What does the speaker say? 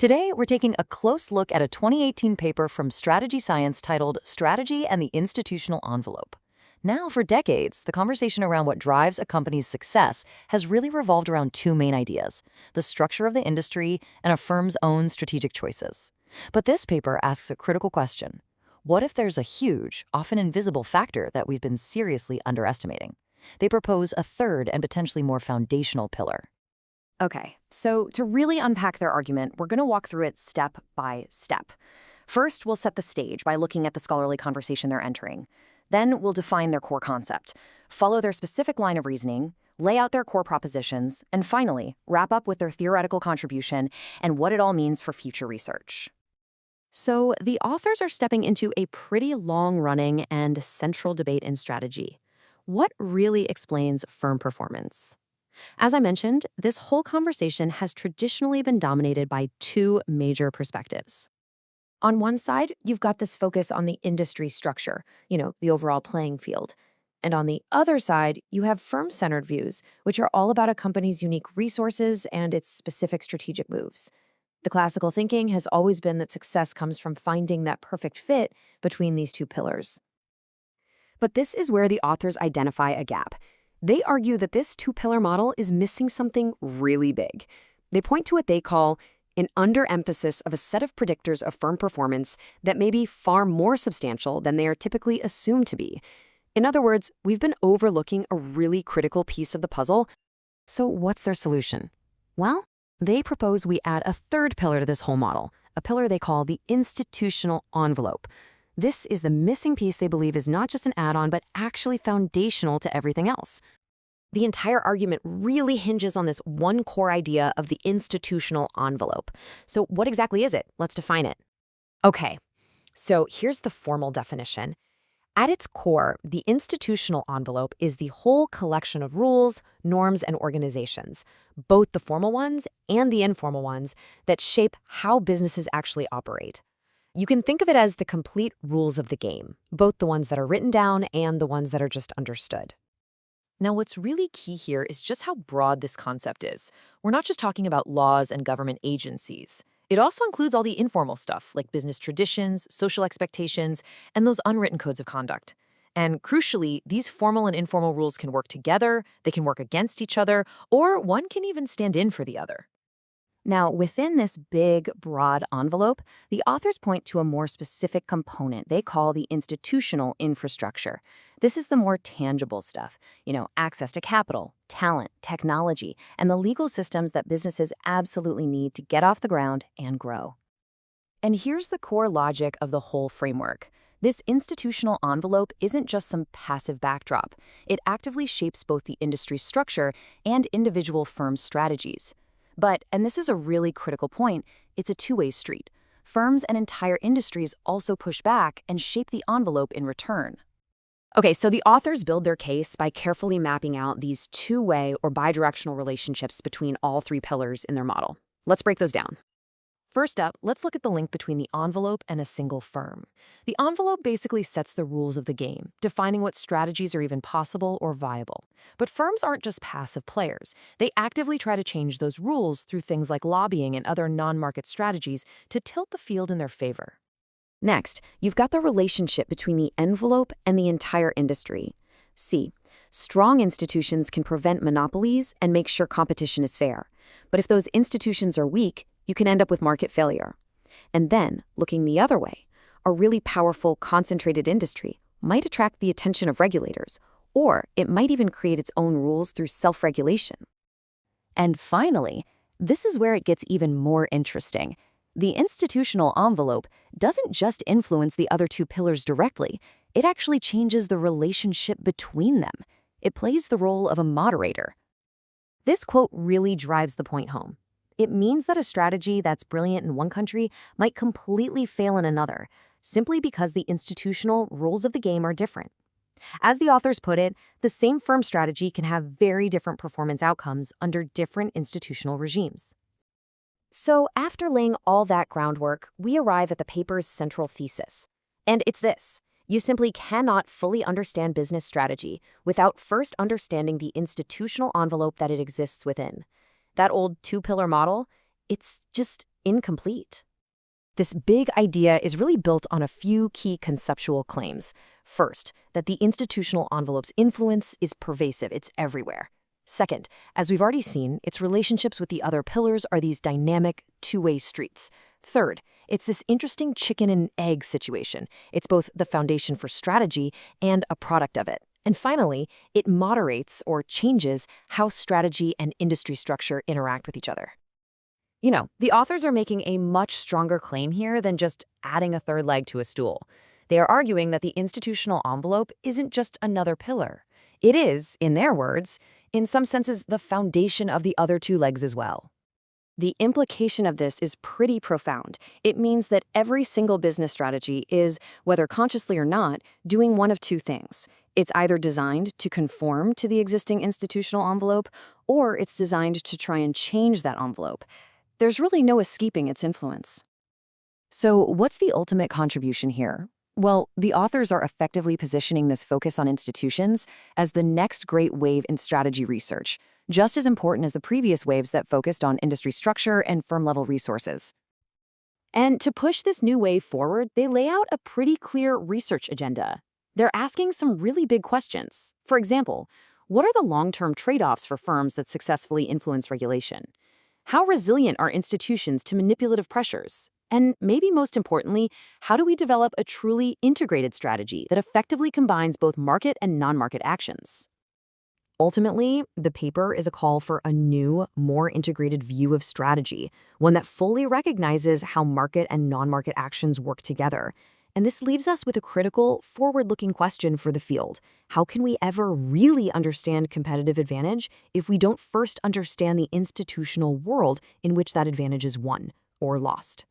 Today, we're taking a close look at a 2018 paper from Strategy Science titled Strategy and the Institutional Envelope. Now, for decades, the conversation around what drives a company's success has really revolved around two main ideas: the structure of the industry and a firm's own strategic choices. But this paper asks a critical question. What if there's a huge, often invisible factor that we've been seriously underestimating? They propose a third and potentially more foundational pillar. Okay, so to really unpack their argument, we're going to walk through it step by step. First, we'll set the stage by looking at the scholarly conversation they're entering. Then we'll define their core concept, follow their specific line of reasoning, lay out their core propositions, and finally, wrap up with their theoretical contribution and what it all means for future research. So the authors are stepping into a pretty long-running and central debate in strategy. What really explains firm performance? As I mentioned, this whole conversation has traditionally been dominated by two major perspectives. On one side, you've got this focus on the industry structure, the overall playing field. And on the other side, you have firm-centered views, which are all about a company's unique resources and its specific strategic moves. The classical thinking has always been that success comes from finding that perfect fit between these two pillars. But this is where the authors identify a gap. They argue that this two-pillar model is missing something really big. They point to what they call an underemphasis of a set of predictors of firm performance that may be far more substantial than they are typically assumed to be. In other words, we've been overlooking a really critical piece of the puzzle. So what's their solution? Well, they propose we add a third pillar to this whole model, a pillar they call the institutional envelope. This is the missing piece they believe is not just an add-on, but actually foundational to everything else. The entire argument really hinges on this one core idea of the institutional envelope. So what exactly is it? Let's define it. Okay, so here's the formal definition. At its core, the institutional envelope is the whole collection of rules, norms, and organizations, both the formal ones and the informal ones, that shape how businesses actually operate. You can think of it as the complete rules of the game, both the ones that are written down and the ones that are just understood. Now, what's really key here is just how broad this concept is. We're not just talking about laws and government agencies. It also includes all the informal stuff, like business traditions, social expectations, and those unwritten codes of conduct. And crucially, these formal and informal rules can work together, they can work against each other, or one can even stand in for the other. Now, within this big, broad envelope, the authors point to a more specific component they call the institutional infrastructure. This is the more tangible stuff, access to capital, talent, technology, and the legal systems that businesses absolutely need to get off the ground and grow. And here's the core logic of the whole framework. This institutional envelope isn't just some passive backdrop. It actively shapes both the industry structure and individual firm strategies. But, and this is a really critical point, it's a two-way street. Firms and entire industries also push back and shape the envelope in return. Okay, so the authors build their case by carefully mapping out these two-way or bidirectional relationships between all three pillars in their model. Let's break those down. First up, let's look at the link between the envelope and a single firm. The envelope basically sets the rules of the game, defining what strategies are even possible or viable. But firms aren't just passive players. They actively try to change those rules through things like lobbying and other non-market strategies to tilt the field in their favor. Next, you've got the relationship between the envelope and the entire industry. See, strong institutions can prevent monopolies and make sure competition is fair. But if those institutions are weak, you can end up with market failure. And then, looking the other way, a really powerful, concentrated industry might attract the attention of regulators, or it might even create its own rules through self-regulation. And finally, this is where it gets even more interesting. The institutional envelope doesn't just influence the other two pillars directly, it actually changes the relationship between them. It plays the role of a moderator. This quote really drives the point home. It means that a strategy that's brilliant in one country might completely fail in another, simply because the institutional rules of the game are different. As the authors put it, the same firm strategy can have very different performance outcomes under different institutional regimes. So after laying all that groundwork, we arrive at the paper's central thesis. And it's this: you simply cannot fully understand business strategy without first understanding the institutional envelope that it exists within. That old two-pillar model, it's incomplete. This big idea is really built on a few key conceptual claims. First, that the institutional envelope's influence is pervasive, it's everywhere. Second, as we've already seen, its relationships with the other pillars are these dynamic, two-way streets. Third, it's this interesting chicken and egg situation. It's both the foundation for strategy and a product of it. And finally, it moderates or changes how strategy and industry structure interact with each other. The authors are making a much stronger claim here than just adding a third leg to a stool. They are arguing that the institutional envelope isn't just another pillar. It is, in their words, in some senses, the foundation of the other two legs as well. The implication of this is pretty profound. It means that every single business strategy is, whether consciously or not, doing one of two things. It's either designed to conform to the existing institutional envelope, or it's designed to try and change that envelope. There's really no escaping its influence. So what's the ultimate contribution here? Well, the authors are effectively positioning this focus on institutions as the next great wave in strategy research, just as important as the previous waves that focused on industry structure and firm-level resources. And to push this new wave forward, they lay out a pretty clear research agenda. They're asking some really big questions. For example, what are the long-term trade-offs for firms that successfully influence regulation? How resilient are institutions to manipulative pressures? And maybe most importantly, how do we develop a truly integrated strategy that effectively combines both market and non-market actions? Ultimately, the paper is a call for a new, more integrated view of strategy, one that fully recognizes how market and non-market actions work together. And this leaves us with a critical, forward-looking question for the field. How can we ever really understand competitive advantage if we don't first understand the institutional world in which that advantage is won or lost?